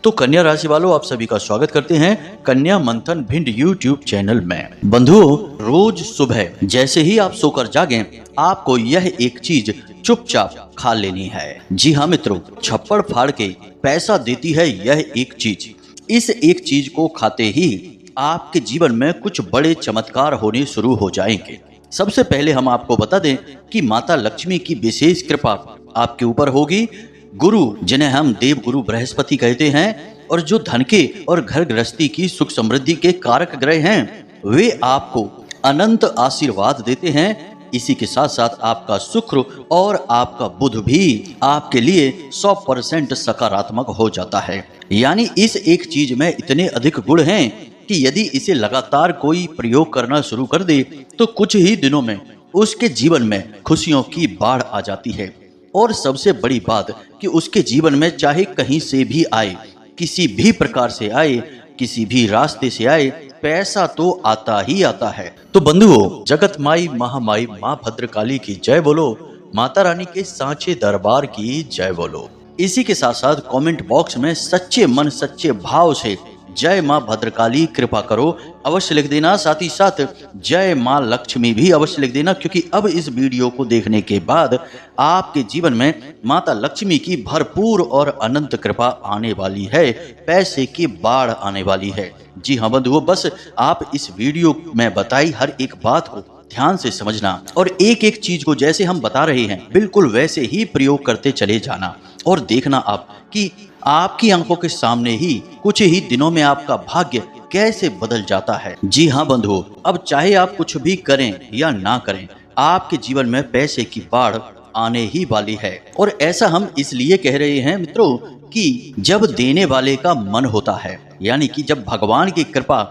तो कन्या राशि वालों, आप सभी का स्वागत करते हैं कन्या मंथन भिंड यूट्यूब चैनल में। बंधुओं, रोज सुबह जैसे ही आप सोकर जागें, आपको यह एक चीज चुपचाप खा लेनी है। जी हाँ मित्रों, छप्पड़ फाड़ के पैसा देती है यह एक चीज। इस एक चीज को खाते ही आपके जीवन में कुछ बड़े चमत्कार होने शुरू हो जाएंगे। सबसे पहले हम आपको बता दें कि माता लक्ष्मी की विशेष कृपा आपके ऊपर होगी। गुरु, जिन्हें हम देव गुरु बृहस्पति कहते हैं और जो धन के और घर गृहस्थी की सुख समृद्धि के कारक ग्रह हैं, वे आपको अनंत आशीर्वाद देते हैं। इसी के साथ साथ आपका शुक्र और आपका बुध भी आपके लिए 100% सकारात्मक हो जाता है। यानी इस एक चीज में इतने अधिक गुण हैं कि यदि इसे लगातार कोई प्रयोग करना शुरू कर दे तो कुछ ही दिनों में उसके जीवन में खुशियों की बाढ़ आ जाती है। और सबसे बड़ी बात कि उसके जीवन में चाहे कहीं से भी आए, किसी भी प्रकार से आए, किसी भी रास्ते से आए, पैसा तो आता ही आता है। तो बंधुओं, जगत माई महामाई माँ भद्रकाली की जय बोलो, माता रानी के सांचे दरबार की जय बोलो। इसी के साथ साथ कमेंट बॉक्स में सच्चे मन सच्चे भाव से जय माँ भद्रकाली कृपा करो अवश्य लिख देना। साथ ही साथ जय माँ लक्ष्मी भी अवश्य लिख देना, क्योंकि अब इस वीडियो को देखने के बाद आपके जीवन में माता लक्ष्मी की भरपूर और अनंत कृपा आने वाली है, पैसे की बाढ़ आने वाली है। जी हाँ बंधुओं, बस आप इस वीडियो में बताई हर एक बात को ध्यान से समझना और एक एक चीज को जैसे हम बता रहे हैं बिल्कुल वैसे ही प्रयोग करते चले जाना और देखना आप कि आपकी आंखों के सामने ही कुछ ही दिनों में आपका भाग्य कैसे बदल जाता है। जी हाँ बंधुओं, अब चाहे आप कुछ भी करें या ना करें, आपके जीवन में पैसे की बाढ़ आने ही वाली है। और ऐसा हम इसलिए कह रहे हैं मित्रों कि जब देने वाले का मन होता है, यानी कि जब भगवान की कृपा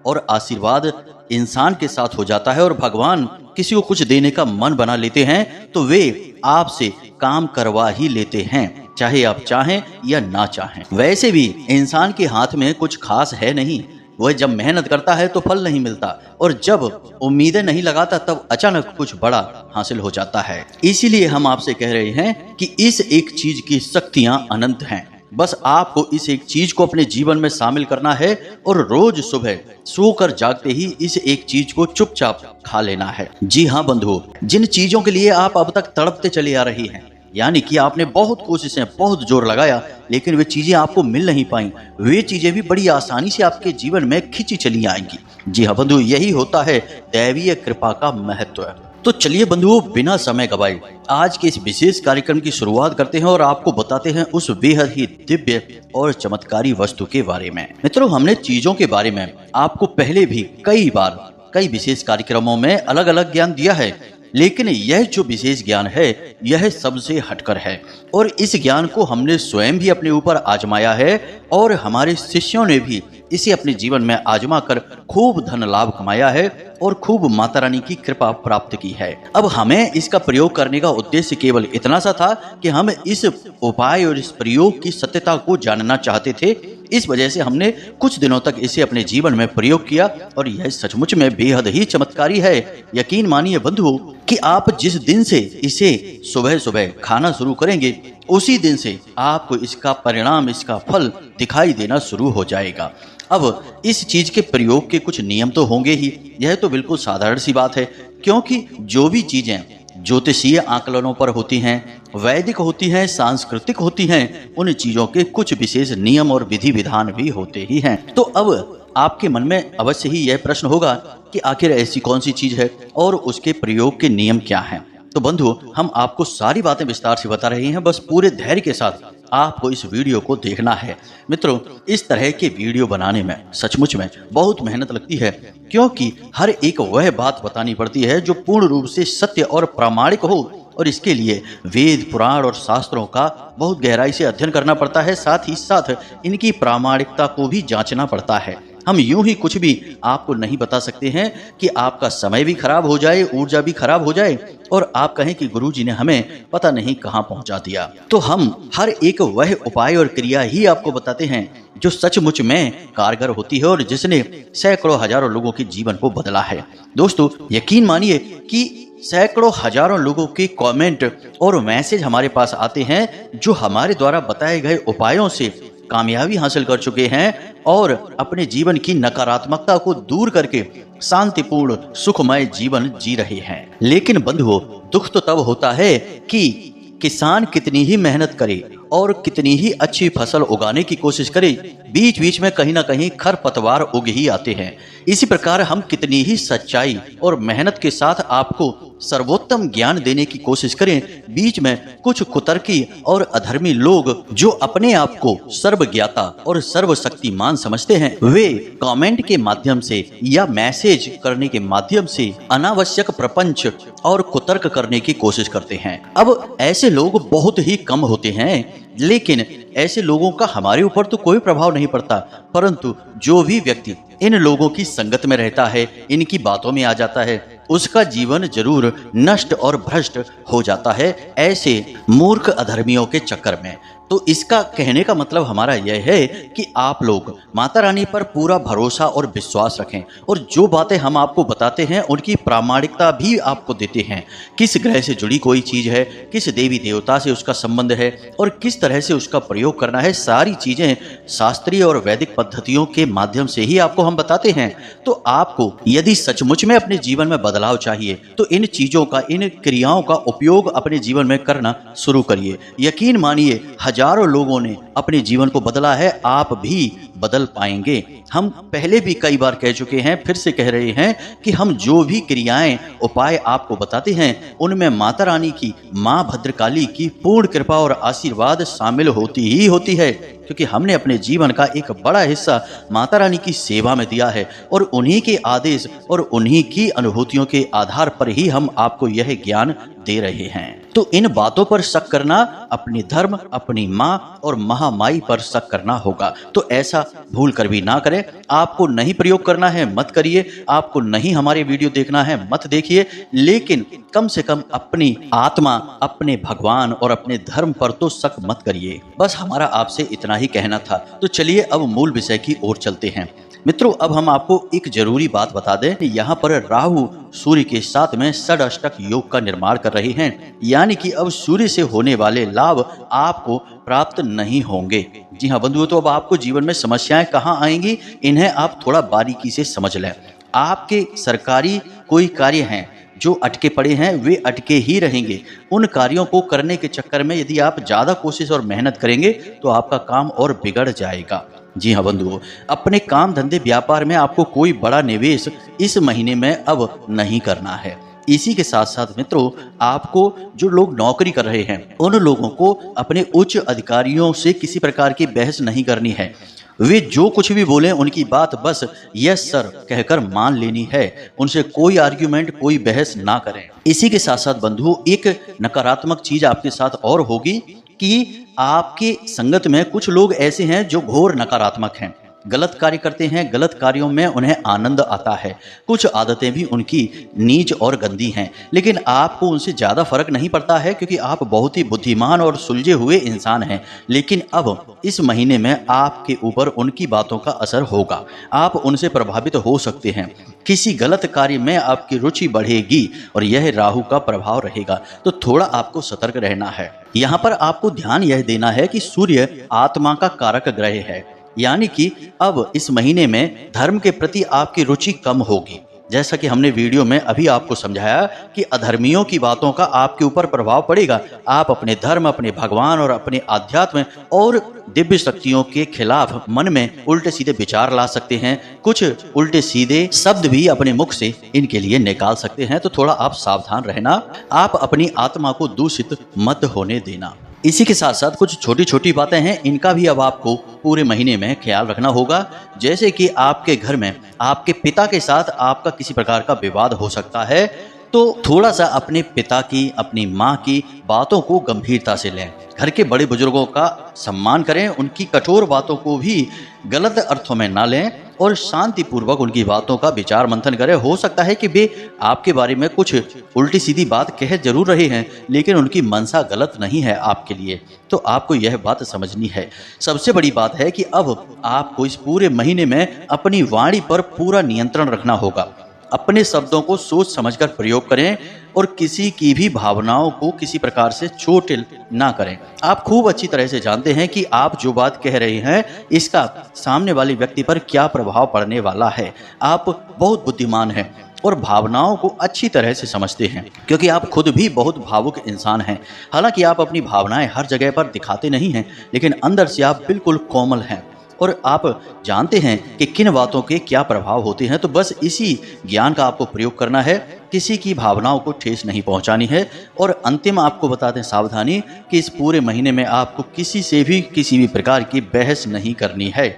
और आशीर्वाद इंसान के साथ हो जाता है और भगवान किसी को कुछ देने का मन बना लेते हैं, तो वे आपसे काम करवा ही लेते हैं, चाहे आप चाहें या ना चाहें। वैसे भी इंसान के हाथ में कुछ खास है नहीं, वह जब मेहनत करता है तो फल नहीं मिलता और जब उम्मीदें नहीं लगाता तब अचानक कुछ बड़ा हासिल हो जाता है। इसीलिए हम आपसे कह रहे हैं कि इस एक चीज की शक्तियां अनंत हैं। बस आपको इस एक चीज को अपने जीवन में शामिल करना है और रोज सुबह सोकर जागते ही इस एक चीज को चुपचाप खा लेना है। जी हाँ बंधुओं, जिन चीजों के लिए आप अब तक तड़पते चले आ रही हैं, यानी कि आपने बहुत कोशिशें बहुत जोर लगाया लेकिन वे चीजें आपको मिल नहीं पाई, वे चीजें भी बड़ी आसानी से आपके जीवन में खिंची चली आएंगी। जी हाँ बंधु, यही होता है दैवीय कृपा का महत्व। तो चलिए बंधुओं, बिना समय गवाए आज के इस विशेष कार्यक्रम की शुरुआत करते हैं और आपको बताते हैं उस बेहद ही दिव्य और चमत्कारी वस्तु के बारे में। मित्रों, हमने चीजों के बारे में आपको पहले भी कई बार कई विशेष कार्यक्रमों में अलग अलग ज्ञान दिया है, लेकिन यह जो विशेष ज्ञान है यह सबसे हटकर है और इस ज्ञान को हमने स्वयं भी अपने ऊपर आजमाया है और हमारे शिष्यों ने भी इसे अपने जीवन में आजमा कर खूब धन लाभ कमाया है और खूब माता रानी की कृपा प्राप्त की है। अब हमें इसका प्रयोग करने का उद्देश्य केवल इतना सा था कि हम इस उपाय और इस प्रयोग की सत्यता को जानना चाहते थे। इस वजह से हमने कुछ दिनों तक इसे अपने जीवन में प्रयोग किया और यह सचमुच में बेहद ही चमत्कारी है। यकीन मानिए बंधुओं कि आप जिस दिन से इसे सुबह सुबह खाना शुरू करेंगे उसी दिन से आपको इसका परिणाम, इसका फल दिखाई देना शुरू हो जाएगा। अब इस चीज के प्रयोग के कुछ नियम तो होंगे ही, यह तो बिल्कुल साधारण सी बात है, क्योंकि जो भी चीजें ज्योतिषीय आकलनों पर होती हैं, वैदिक होती हैं, सांस्कृतिक होती हैं, उन चीजों के कुछ विशेष नियम और विधि विधान भी होते ही हैं। तो अब आपके मन में अवश्य ही यह प्रश्न होगा कि आखिर ऐसी कौन सी चीज है और उसके प्रयोग के नियम क्या हैं। तो बंधु, हम आपको सारी बातें विस्तार से बता रहे हैं, बस पूरे धैर्य के साथ आपको इस वीडियो को देखना है। मित्रों, इस तरह के वीडियो बनाने में सचमुच में बहुत मेहनत लगती है, क्योंकि हर एक वह बात बतानी पड़ती है जो पूर्ण रूप से सत्य और प्रामाणिक हो और इसके लिए वेद पुराण और शास्त्रों का बहुत गहराई से अध्ययन करना पड़ता है। साथ ही साथ इनकी प्रामाणिकता को भी जांचना पड़ता है। हम यूं ही कुछ भी आपको नहीं बता सकते हैं कि आपका समय भी खराब हो जाए, ऊर्जा भी खराब हो जाए और आप कहें कि गुरुजी ने हमें पता नहीं कहां पहुंचा दिया। तो हम हर एक वह उपाय और क्रिया ही आपको बताते हैं जो सचमुच में कारगर होती है और जिसने सैकड़ों हजारों लोगों के जीवन को बदला है। दोस्तों, यकीन मानिए कि सैकड़ों हजारों लोगों के कमेंट और मैसेज हमारे पास आते हैं जो हमारे द्वारा बताए गए उपायों से कामयाबी हासिल कर चुके हैं और अपने जीवन की नकारात्मकता को दूर करके शांतिपूर्ण सुखमय जीवन जी रहे हैं। लेकिन बंधुओं, दुख तो तब होता है कि किसान कितनी ही मेहनत करे और कितनी ही अच्छी फसल उगाने की कोशिश करे, बीच बीच में कहीं ना कहीं खरपतवार उग ही आते हैं। इसी प्रकार हम कितनी ही सच्चाई और मेहनत के साथ आपको सर्वोत्तम ज्ञान देने की कोशिश करें, बीच में कुछ कुतर्की और अधर्मी लोग जो अपने आप को सर्वज्ञाता और सर्वशक्तिमान समझते हैं, वे कमेंट के माध्यम से या मैसेज करने के माध्यम से अनावश्यक प्रपंच और कुतर्क करने की कोशिश करते हैं। अब ऐसे लोग बहुत ही कम होते हैं, लेकिन ऐसे लोगों का हमारे ऊपर तो कोई प्रभाव नहीं पड़ता, परंतु जो भी व्यक्ति इन लोगों की संगत में रहता है, इनकी बातों में आ जाता है, उसका जीवन जरूर नष्ट और भ्रष्ट हो जाता है ऐसे मूर्ख अधर्मियों के चक्कर में। तो इसका कहने का मतलब हमारा यह है कि आप लोग माता रानी पर पूरा भरोसा और विश्वास रखें और जो बातें हम आपको बताते हैं उनकी प्रामाणिकता भी आपको देते हैं। किस ग्रह से जुड़ी कोई चीज़ है, किस देवी देवता से उसका संबंध है और किस तरह से उसका प्रयोग करना है, सारी चीज़ें शास्त्रीय और वैदिक पद्धतियों के माध्यम से ही आपको हम बताते हैं। तो आपको यदि सचमुच में अपने जीवन में बदलाव चाहिए तो इन चीज़ों का, इन क्रियाओं का उपयोग अपने जीवन में करना शुरू करिए। यकीन मानिए, हजारों लोगों ने अपने जीवन को बदला है, आप भी बदल पाएंगे। हम पहले भी कई बार कह चुके हैं, फिर से कह रहे हैं कि हम जो भी क्रियाएं, उपाय आपको बताते हैं, उनमें माता रानी की, मां भद्रकाली की पूर्ण कृपा और आशीर्वाद शामिल होती ही होती है, क्योंकि हमने अपने जीवन का एक बड़ा हिस्सा माता रानी की सेवा में दिया है और उन्हीं के आदेश और उन्हीं की अनुभूतियों के आधार पर ही हम आपको यह ज्ञान दे रहे हैं। तो इन बातों पर शक करना अपने धर्म, अपनी माँ और महामाई पर शक करना होगा। तो ऐसा भूल कर भी ना करें। आपको नहीं प्रयोग करना है मत करिए, आपको नहीं हमारे वीडियो देखना है मत देखिए, लेकिन कम से कम अपनी आत्मा, अपने भगवान और अपने धर्म पर तो शक मत करिए। बस हमारा आपसे इतना ही कहना था। तो चलिए अब मूल विषय की ओर चलते हैं। मित्रों, अब हम आपको एक जरूरी बात बता दें, यहाँ पर राहु सूर्य के साथ में षडाष्टक योग का निर्माण कर रहे हैं, यानी कि अब सूर्य से होने वाले लाभ आपको प्राप्त नहीं होंगे। जी हाँ बंधुओं, तो अब आपको जीवन में समस्याएं कहाँ आएंगी, इन्हें आप थोड़ा बारीकी से समझ लें। आपके सरकारी कोई कार्य हैं जो अटके पड़े हैं, वे अटके ही रहेंगे। उन कार्यों को करने के चक्कर में यदि आप ज़्यादा कोशिश और मेहनत करेंगे तो आपका काम और बिगड़ जाएगा। जी हाँ बंधुओं, अपने काम धंधे व्यापार में आपको कोई बड़ा निवेश इस महीने में अब नहीं करना है। इसी के साथ साथ मित्रों, आपको जो लोग नौकरी कर रहे हैं उन लोगों को अपने उच्च अधिकारियों से किसी प्रकार की बहस नहीं करनी है। वे जो कुछ भी बोले उनकी बात बस यस सर कहकर मान लेनी है, उनसे कोई आर्ग्यूमेंट, कोई बहस ना करें। इसी के साथ साथ बंधुओं, एक नकारात्मक चीज आपके साथ और होगी कि आपके संगत में कुछ लोग ऐसे हैं जो घोर नकारात्मक हैं, गलत कार्य करते हैं, गलत कार्यों में उन्हें आनंद आता है। कुछ आदतें भी उनकी नीच और गंदी हैं, लेकिन आपको उनसे ज़्यादा फर्क नहीं पड़ता है क्योंकि आप बहुत ही बुद्धिमान और सुलझे हुए इंसान हैं। लेकिन अब इस महीने में आपके ऊपर उनकी बातों का असर होगा, आप उनसे प्रभावित हो सकते हैं। किसी गलत कार्य में आपकी रुचि बढ़ेगी और यह राहु का प्रभाव रहेगा, तो थोड़ा आपको सतर्क रहना है। यहाँ पर आपको ध्यान यह देना है कि सूर्य आत्मा का कारक ग्रह है, यानी कि अब इस महीने में धर्म के प्रति आपकी रुचि कम होगी। जैसा कि हमने वीडियो में अभी आपको समझाया कि अधर्मियों की बातों का आपके ऊपर प्रभाव पड़ेगा। आप अपने धर्म, अपने भगवान और अपने आध्यात्म और दिव्य शक्तियों के खिलाफ मन में उल्टे सीधे विचार ला सकते हैं, कुछ उल्टे सीधे शब्द भी अपने मुख से इनके लिए निकाल सकते हैं। तो थोड़ा आप सावधान रहना, आप अपनी आत्मा को दूषित मत होने देना। इसी के साथ साथ कुछ छोटी छोटी बातें हैं, इनका भी अब आपको पूरे महीने में ख्याल रखना होगा। जैसे कि आपके घर में आपके पिता के साथ आपका किसी प्रकार का विवाद हो सकता है, तो थोड़ा सा अपने पिता की, अपनी माँ की बातों को गंभीरता से लें। घर के बड़े बुजुर्गों का सम्मान करें, उनकी कठोर बातों को भी गलत अर्थों में ना लें और शांतिपूर्वक उनकी बातों का विचार मंथन करें। हो सकता है कि वे आपके बारे में कुछ उल्टी सीधी बात कह जरूर रहे हैं, लेकिन उनकी मनसा गलत नहीं है आपके लिए, तो आपको यह बात समझनी है। सबसे बड़ी बात है कि अब आपको इस पूरे महीने में अपनी वाणी पर पूरा नियंत्रण रखना होगा। अपने शब्दों को सोच समझकर प्रयोग करें और किसी की भी भावनाओं को किसी प्रकार से चोट ना करें। आप खूब अच्छी तरह से जानते हैं कि आप जो बात कह रहे हैं इसका सामने वाले व्यक्ति पर क्या प्रभाव पड़ने वाला है। आप बहुत बुद्धिमान हैं और भावनाओं को अच्छी तरह से समझते हैं, क्योंकि आप खुद भी बहुत भावुक इंसान हैं। हालांकि आप अपनी भावनाएं हर जगह पर दिखाते नहीं हैं, लेकिन अंदर से आप बिल्कुल कोमल हैं और आप जानते हैं कि किन बातों के क्या प्रभाव होते हैं। तो बस इसी ज्ञान का आपको प्रयोग करना है, किसी की भावनाओं को ठेस नहीं पहुंचानी है। और अंतिम आपको बता दें सावधानी कि इस पूरे महीने में आपको किसी से भी किसी भी प्रकार की बहस नहीं करनी है,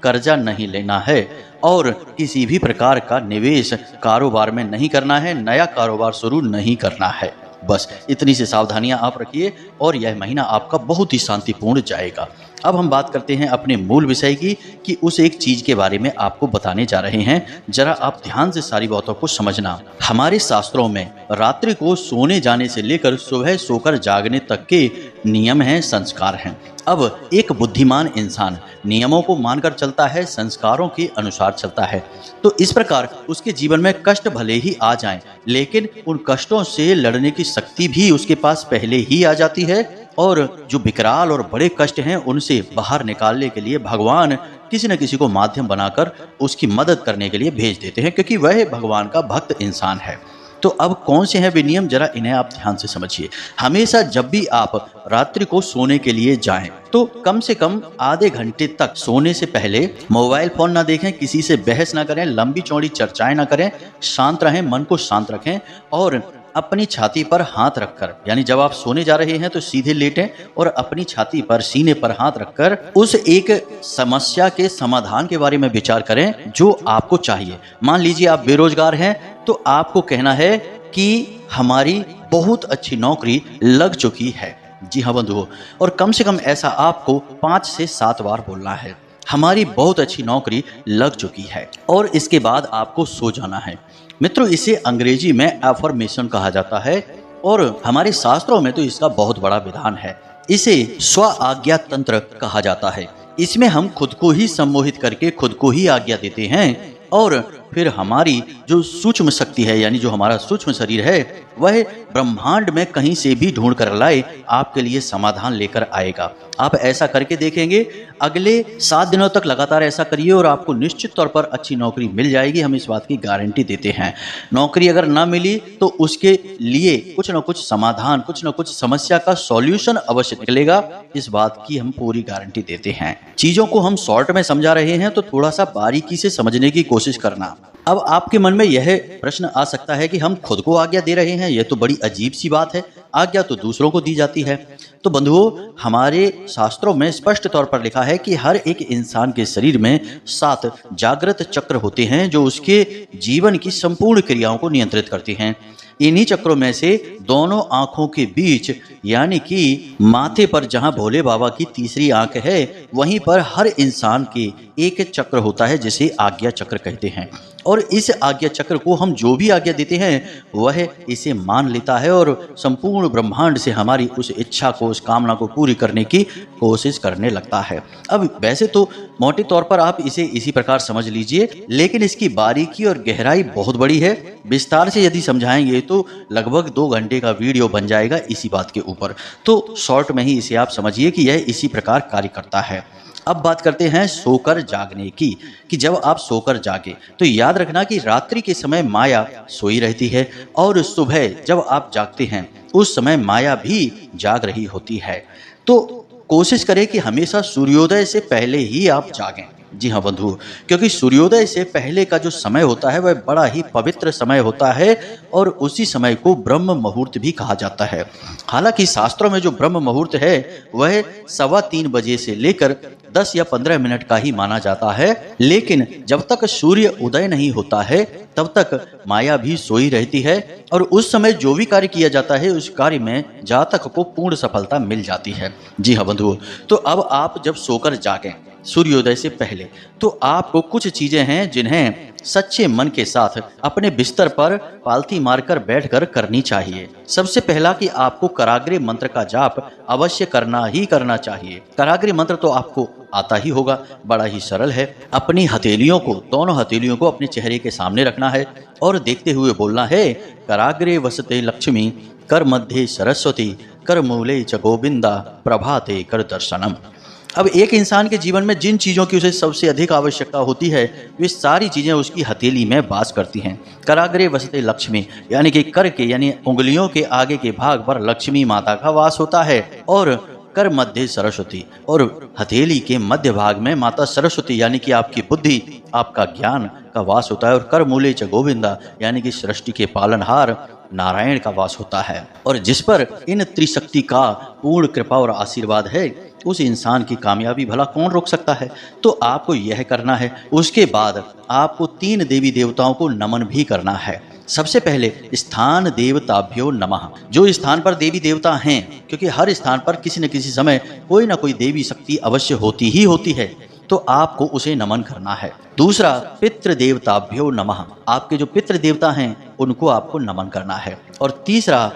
कर्जा नहीं लेना है और किसी भी प्रकार का निवेश कारोबार में नहीं करना है, नया कारोबार शुरू नहीं करना है। बस इतनी सी सावधानियां आप रखिए और यह महीना आपका बहुत ही शांतिपूर्ण जाएगा। अब हम बात करते हैं अपने मूल विषय की कि उस एक चीज के बारे में आपको बताने जा रहे हैं। जरा आप ध्यान से सारी बातों को समझना। हमारे शास्त्रों में रात्रि को सोने जाने से लेकर सुबह सोकर जागने तक के नियम हैं, संस्कार हैं। अब एक बुद्धिमान इंसान नियमों को मानकर चलता है, संस्कारों के अनुसार चलता है, तो इस प्रकार उसके जीवन में कष्ट भले ही आ जाएं, लेकिन उन कष्टों से लड़ने की शक्ति भी उसके पास पहले ही आ जाती है। और जो विकराल और बड़े कष्ट हैं उनसे बाहर निकालने के लिए भगवान किसी न किसी को माध्यम बनाकर उसकी मदद करने के लिए भेज देते हैं, क्योंकि वह भगवान का भक्त इंसान है। तो अब कौन से हैं वे नियम, जरा इन्हें आप ध्यान से समझिए। हमेशा जब भी आप रात्रि को सोने के लिए जाएं तो कम से कम आधे घंटे तक सोने से पहले मोबाइल फोन ना देखें, किसी से बहस ना करें, लंबी चौड़ी चर्चाएं ना करें, शांत रहें, मन को शांत रखें और अपनी छाती पर हाथ रखकर, यानी जब आप सोने जा रहे हैं तो सीधे लेटें और अपनी छाती पर, सीने पर हाथ रखकर उस एक समस्या के समाधान के बारे में विचार करें जो आपको चाहिए। मान लीजिए आप बेरोजगार हैं तो आपको कहना है कि हमारी बहुत अच्छी नौकरी लग चुकी है। जी हाँ बंधुओं, और कम से कम ऐसा आपको 5 से 7 बार बोलना है, हमारी बहुत अच्छी नौकरी लग चुकी है। और इसके बाद आपको सो जाना है। मित्रों, इसे अंग्रेजी में एफर्मेशन कहा जाता है और हमारे शास्त्रों में तो इसका बहुत बड़ा विधान है। इसे स्व आज्ञा तंत्र कहा जाता है। इसमें हम खुद को ही सम्मोहित करके खुद को ही आज्ञा देते हैं और फिर हमारी जो सूक्ष्म शक्ति है, यानी जो हमारा सूक्ष्म शरीर है, वह ब्रह्मांड में कहीं से भी ढूंढ कर लाए आपके लिए समाधान लेकर आएगा। आप ऐसा करके देखेंगे, अगले 7 दिनों तक लगातार ऐसा करिए और आपको निश्चित तौर पर अच्छी नौकरी मिल जाएगी। हम इस बात की गारंटी देते हैं। नौकरी अगर ना मिली तो उसके लिए कुछ न कुछ समाधान, कुछ न कुछ समस्या का सॉल्यूशन अवश्य निकलेगा। इस बात की हम पूरी गारंटी देते हैं। चीजों को हम शॉर्ट में समझा रहे हैं तो थोड़ा सा बारीकी से समझने की कोशिश करना। अब आपके मन में यह प्रश्न आ सकता है कि हम खुद को आज्ञा दे रहे हैं, यह तो बड़ी अजीब सी बात है, आज्ञा तो दूसरों को दी जाती है। तो बंधुओं, हमारे शास्त्रों में स्पष्ट तौर पर लिखा है कि हर एक इंसान के शरीर में 7 जागृत चक्र होते हैं जो उसके जीवन की संपूर्ण क्रियाओं को नियंत्रित करते हैं। इन्हीं चक्रों में से दोनों आंखों के बीच, यानी कि माथे पर जहां भोले बाबा की तीसरी आंख है, वहीं पर हर इंसान के एक चक्र होता है जिसे आज्ञा चक्र कहते हैं। और इस आज्ञा चक्र को हम जो भी आज्ञा देते हैं वह इसे मान लेता है और संपूर्ण ब्रह्मांड से हमारी उस इच्छा को, उस कामना को पूरी करने की कोशिश करने लगता है। अब वैसे तो मोटे तौर पर आप इसे इसी प्रकार समझ लीजिए, लेकिन इसकी बारीकी और गहराई बहुत बड़ी है। विस्तार से यदि समझाएंगे तो लगभग 2 घंटे का वीडियो बन जाएगा इसी बात के ऊपर। तो शॉर्ट में ही इसे आप समझिए कि यह इसी प्रकार कार्य करता है। अब बात करते हैं सोकर जागने की, कि जब आप सोकर जागे तो याद रखना कि रात्रि के समय माया सोई रहती है और सुबह जब आप जागते हैं उस समय माया भी जाग रही होती है। तो कोशिश करें कि हमेशा सूर्योदय से पहले ही आप जागें। जी हाँ बंधु, क्योंकि सूर्योदय से पहले का जो समय होता है वह बड़ा ही पवित्र समय होता है और उसी समय को ब्रह्म मुहूर्त भी कहा जाता है। हालांकि शास्त्रों में जो ब्रह्म मुहूर्त है वह 3:15 बजे से लेकर 10 या 15 मिनट का ही माना जाता है, लेकिन जब तक सूर्य उदय नहीं होता है तब तक माया भी सोई रहती है और उस समय जो भी कार्य किया जाता है उस कार्य में जातक को पूर्ण सफलता मिल जाती है। जी हाँ बंधुओं, तो अब आप जब सोकर जागें सूर्योदय से पहले। तो आपको कुछ चीजें हैं जिन्हें सच्चे मन के साथ अपने बिस्तर पर पालथी मारकर बैठकर करनी चाहिए। सबसे पहला कि आपको कराग्रे मंत्र का जाप अवश्य करना ही करना चाहिए। कराग्रे मंत्र तो आपको आता ही होगा, बड़ा ही सरल है। अपनी हथेलियों को, दोनों हथेलियों को अपने चेहरे के सामने रखना है और देखते हुए बोलना है, कराग्रे वसते लक्ष्मी, कर मध्य सरस्वती, कर मूले च गोविंदा, प्रभाते कर दर्शनम। अब एक इंसान के जीवन में जिन चीज़ों की उसे सबसे अधिक आवश्यकता होती है, वे सारी चीज़ें उसकी हथेली में वास करती हैं। कराग्रे वसते लक्ष्मी, यानी कि कर के यानी उंगलियों के आगे के भाग पर लक्ष्मी माता का वास होता है, और कर मध्य सरस्वती, और हथेली के मध्य भाग में माता सरस्वती यानी कि आपकी बुद्धि, आपका ज्ञान का वास होता है, और कर मूले च गोविंदा यानी कि सृष्टि के पालनहार नारायण का वास होता है। और जिस पर इन त्रिशक्ति का पूर्ण कृपा और आशीर्वाद है, उस इंसान की कामयाबी भला कौन रोक सकता है। तो आपको यह करना है। उसके बाद आपको 3 देवी देवताओं को नमन भी करना है। सबसे पहले स्थान देवताभ्यो नमः। जो स्थान पर देवी देवता हैं, क्योंकि हर स्थान पर किसी न किसी समय कोई ना कोई देवी शक्ति अवश्य होती ही होती है, तो आपको उसे नमन करना है। दूसरा, पितृ देवताभ्यो नमः। आपके जो पितृ देवता हैं उनको आपको नमन करना है। और तीसरा,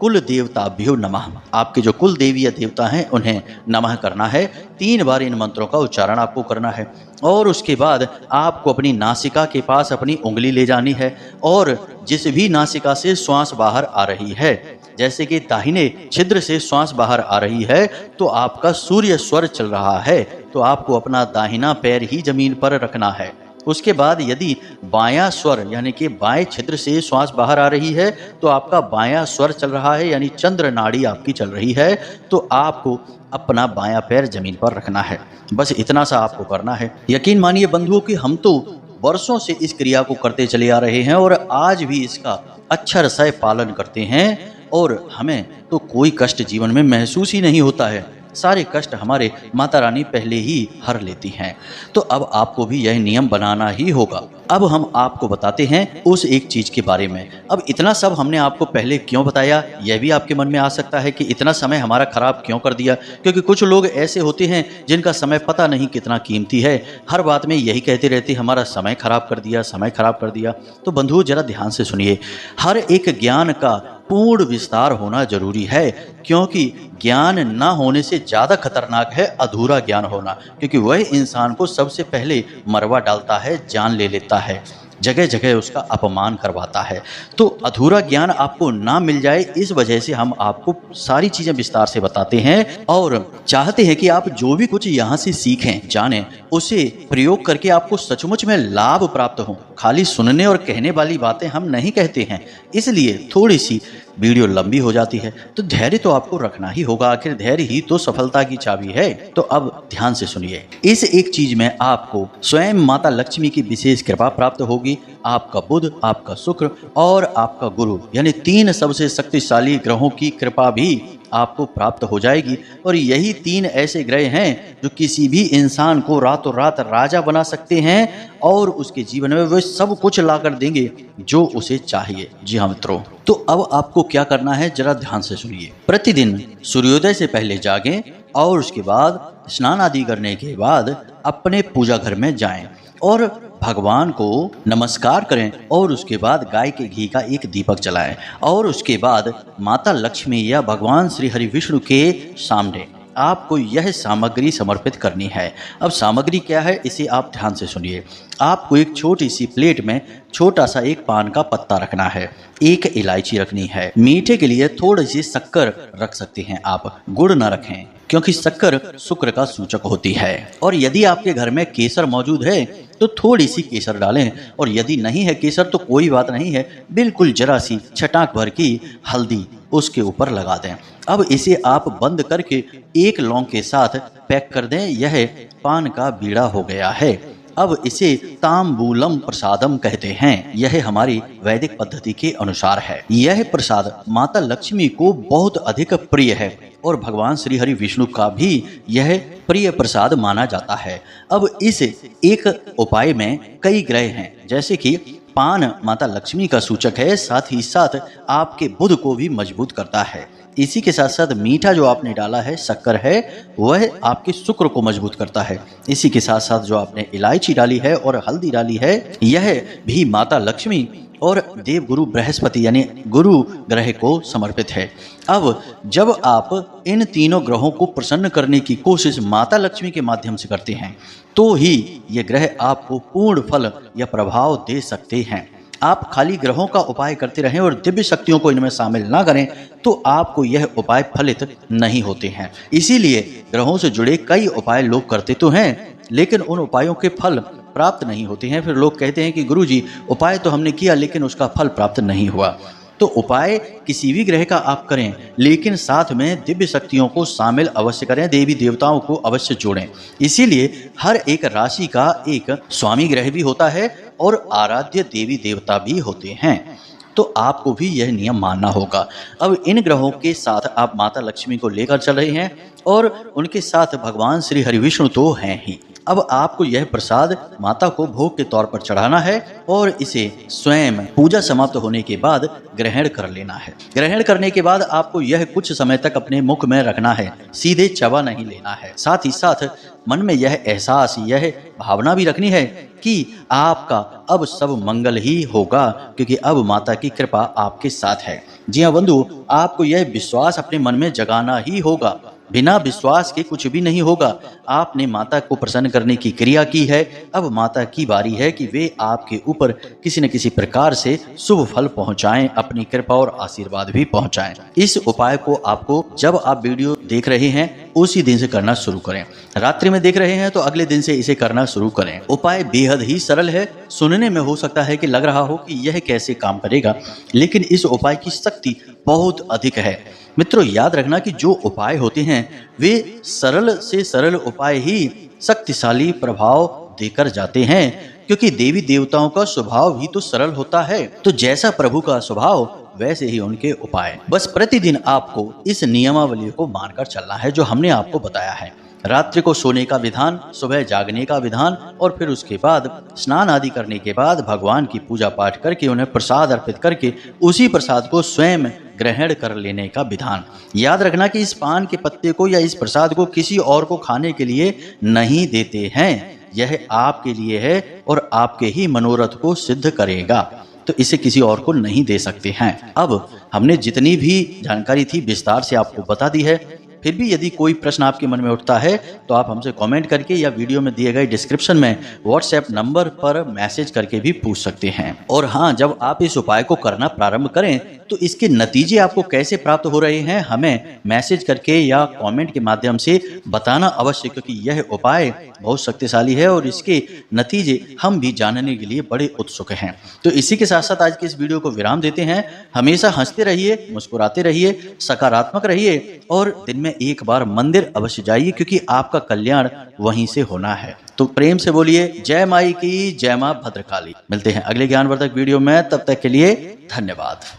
कुल देवताभ्यो नमः। आपके जो कुल देवी या देवता हैं उन्हें नमः करना है। 3 बार इन मंत्रों का उच्चारण आपको करना है। और उसके बाद आपको अपनी नासिका के पास अपनी उंगली ले जानी है, और जिस भी नासिका से श्वास बाहर आ रही है, जैसे कि दाहिने छिद्र से श्वास बाहर आ रही है तो आपका सूर्य स्वर चल रहा है, तो आपको अपना दाहिना पैर ही जमीन पर रखना है। उसके बाद यदि बायां स्वर यानी कि बाएं छिद्र से श्वास बाहर आ रही है तो आपका बायां स्वर चल रहा है, यानी चंद्र नाड़ी आपकी चल रही है, तो आपको अपना बायां पैर जमीन पर रखना है। बस इतना सा आपको करना है। यकीन मानिए बंधुओं कि हम तो वर्षों से इस क्रिया को करते चले आ रहे हैं और आज भी इसका अक्षरशः पालन करते हैं, और हमें तो कोई कष्ट जीवन में महसूस ही नहीं होता है। सारे कष्ट हमारे माता रानी पहले ही हर लेती हैं। तो अब आपको भी यह नियम बनाना ही होगा। अब हम आपको बताते हैं उस एक चीज के बारे में। अब इतना सब हमने आपको पहले क्यों बताया, यह भी आपके मन में आ सकता है कि इतना समय हमारा खराब क्यों कर दिया, क्योंकि कुछ लोग ऐसे होते हैं जिनका समय पता नहीं कितना कीमती है, हर बात में यही कहते रहते हमारा समय खराब कर दिया, समय खराब कर दिया। तो बंधुओं जरा ध्यान से सुनिए, हर एक ज्ञान का पूर्ण विस्तार होना जरूरी है, क्योंकि ज्ञान ना होने से ज़्यादा खतरनाक है अधूरा ज्ञान होना, क्योंकि वह इंसान को सबसे पहले मरवा डालता है, जान ले लेता है, जगह जगह उसका अपमान करवाता है। तो अधूरा ज्ञान आपको ना मिल जाए, इस वजह से हम आपको सारी चीज़ें विस्तार से बताते हैं और चाहते हैं कि आप जो भी कुछ यहाँ से सीखें, जानें, उसे प्रयोग करके आपको सचमुच में लाभ प्राप्त हो। खाली सुनने और कहने वाली बातें हम नहीं कहते हैं, इसलिए थोड़ी सी वीडियो लंबी हो जाती है। तो धैर्य तो आपको रखना ही होगा, आखिर धैर्य ही तो सफलता की चाबी है। तो अब ध्यान से सुनिए, इस एक चीज में आपको स्वयं माता लक्ष्मी की विशेष कृपा प्राप्त होगी। आपका बुध, आपका शुक्र और आपका गुरु, यानी 3 सबसे शक्तिशाली ग्रहों की कृपा भी आपको प्राप्त हो जाएगी। और यही 3 ऐसे ग्रह हैं जो किसी भी इंसान को रातों रात राजा बना सकते हैं और उसके जीवन में वे सब कुछ ला कर देंगे जो उसे चाहिए। जी हाँ मित्रों, तो अब आपको क्या करना है जरा ध्यान से सुनिए। प्रतिदिन सूर्योदय से पहले जागें और उसके बाद स्नान आदि करने के बाद अपने पूजा घर में जाएं और भगवान को नमस्कार करें, और उसके बाद गाय के घी का एक दीपक जलाएं, और उसके बाद माता लक्ष्मी या भगवान श्री हरि विष्णु के सामने आपको यह सामग्री समर्पित करनी है। अब सामग्री क्या है इसे आप ध्यान से सुनिए। आपको एक छोटी सी प्लेट में छोटा सा एक पान का पत्ता रखना है, एक इलायची रखनी है, मीठे के लिए थोड़ी सी शक्कर रख सकते हैं आप, गुड़ न रखें क्योंकि शक्कर शुक्र का सूचक होती है। और यदि आपके घर में केसर मौजूद है तो थोड़ी सी केसर डालें, और यदि नहीं है केसर तो कोई बात नहीं है, बिल्कुल जरा सी छटाक भर की हल्दी उसके ऊपर लगा दें। अब इसे आप बंद करके एक लौंग के साथ पैक कर दें। यह पान का बीड़ा हो गया है। अब इसे तांबूलम प्रसादम कहते हैं। यह हमारी वैदिक पद्धति के अनुसार है। यह प्रसाद माता लक्ष्मी को बहुत अधिक प्रिय है और भगवान श्री हरि विष्णु का भी यह प्रिय प्रसाद माना जाता है। अब इस एक उपाय में कई ग्रह हैं, जैसे कि पान माता लक्ष्मी का सूचक है, साथ ही साथ आपके बुध को भी मजबूत करता है। इसी के साथ साथ मीठा जो आपने डाला है, शक्कर है, वह आपके शुक्र को मजबूत करता है। इसी के साथ साथ जो आपने इलायची डाली है और हल्दी डाली है, यह भी माता लक्ष्मी और देवगुरु बृहस्पति यानी गुरु ग्रह को समर्पित है। अब जब आप इन तीनों ग्रहों को प्रसन्न करने की कोशिश माता लक्ष्मी के माध्यम से करते हैं, तो ही ये ग्रह आपको पूर्ण फल या प्रभाव दे सकते हैं। आप खाली ग्रहों का उपाय करते रहें और दिव्य शक्तियों को इनमें शामिल ना करें तो आपको यह उपाय फलित नहीं होते हैं। इसीलिए ग्रहों से जुड़े कई उपाय लोग करते तो हैं, लेकिन उन उपायों के फल प्राप्त नहीं होते हैं। फिर लोग कहते हैं कि गुरुजी उपाय तो हमने किया लेकिन उसका फल प्राप्त नहीं हुआ। तो उपाय किसी भी ग्रह का आप करें, लेकिन साथ में दिव्य शक्तियों को शामिल अवश्य करें, देवी देवताओं को अवश्य जोड़ें। इसीलिए हर एक राशि का एक स्वामी ग्रह भी होता है और आराध्य देवी देवता भी होते हैं। तो आपको भी यह नियम मानना होगा। अब इन ग्रहों के साथ आप माता लक्ष्मी को लेकर चल रहे हैं और उनके साथ भगवान श्री हरिविष्णु तो हैं ही। अब आपको यह प्रसाद माता को भोग के तौर पर चढ़ाना है और इसे स्वयं पूजा समाप्त होने के बाद ग्रहण कर लेना है। ग्रहण करने के बाद आपको यह कुछ समय तक अपने मुख में रखना है, सीधे चबा नहीं लेना है। साथ ही साथ मन में यह एहसास, यह भावना भी रखनी है कि आपका अब सब मंगल ही होगा, क्योंकि अब माता की कृपा आपके साथ है। जी हाँ बंधु, आपको यह विश्वास अपने मन में जगाना ही होगा। बिना विश्वास के कुछ भी नहीं होगा। आपने माता को प्रसन्न करने की क्रिया की है, अब माता की बारी है कि वे आपके ऊपर किसी न किसी प्रकार से शुभ फल पहुंचाएं, अपनी कृपा और आशीर्वाद भी पहुंचाएं। इस उपाय को आपको जब आप वीडियो देख रहे हैं उसी दिन से करना शुरू करें। रात्रि में देख रहे हैं तो अगले दिन से इसे करना शुरू करें। उपाय बेहद ही सरल है। सुनने में हो सकता है कि लग रहा हो कि यह कैसे काम करेगा, लेकिन इस उपाय की शक्ति बहुत अधिक है। मित्रों, याद रखना कि जो उपाय होते हैं वे सरल से सरल उपाय ही शक्तिशाली प्रभाव देकर जाते हैं, क्योंकि देवी देवताओं का स्वभाव भी तो सरल होता है। तो जैसा प्रभु का स्वभाव वैसे ही उनके उपाय। बस प्रतिदिन आपको इस नियमावली को मानकर चलना है जो हमने आपको बताया है। रात्रि को सोने का विधान, सुबह जागने का विधान और फिर उसके बाद स्नान आदि करने के बाद भगवान की पूजा पाठ करके उन्हें प्रसाद अर्पित करके उसी प्रसाद को स्वयं ग्रहण कर लेने का विधान। याद रखना कि इस पान के पत्ते को या इस प्रसाद को किसी और को खाने के लिए नहीं देते हैं। यह आपके लिए है और आपके ही मनोरथ को सिद्ध करेगा, तो इसे किसी और को नहीं दे सकते हैं। अब हमने जितनी भी जानकारी थी विस्तार से आपको बता दी है। फिर भी यदि कोई प्रश्न आपके मन में उठता है तो आप हमसे कमेंट करके या वीडियो में दिए गए डिस्क्रिप्शन में व्हाट्सएप नंबर पर मैसेज करके भी पूछ सकते हैं। और हाँ, जब आप इस उपाय को करना प्रारंभ करें तो इसके नतीजे आपको कैसे प्राप्त हो रहे हैं हमें मैसेज करके या कमेंट के माध्यम से बताना अवश्य, क्योंकि यह उपाय बहुत शक्तिशाली है और इसके नतीजे हम भी जानने के लिए बड़े उत्सुक हैं। तो इसी के साथ साथ आज के इस वीडियो को विराम देते हैं। हमेशा हंसते रहिए, मुस्कुराते रहिए, सकारात्मक रहिए और दिन में एक बार मंदिर अवश्य जाइए, क्योंकि आपका कल्याण वहीं से होना है। तो प्रेम से बोलिए जय माई की, जय मां भद्रकाली। मिलते हैं अगले ज्ञानवर्धक वीडियो में, तब तक के लिए धन्यवाद।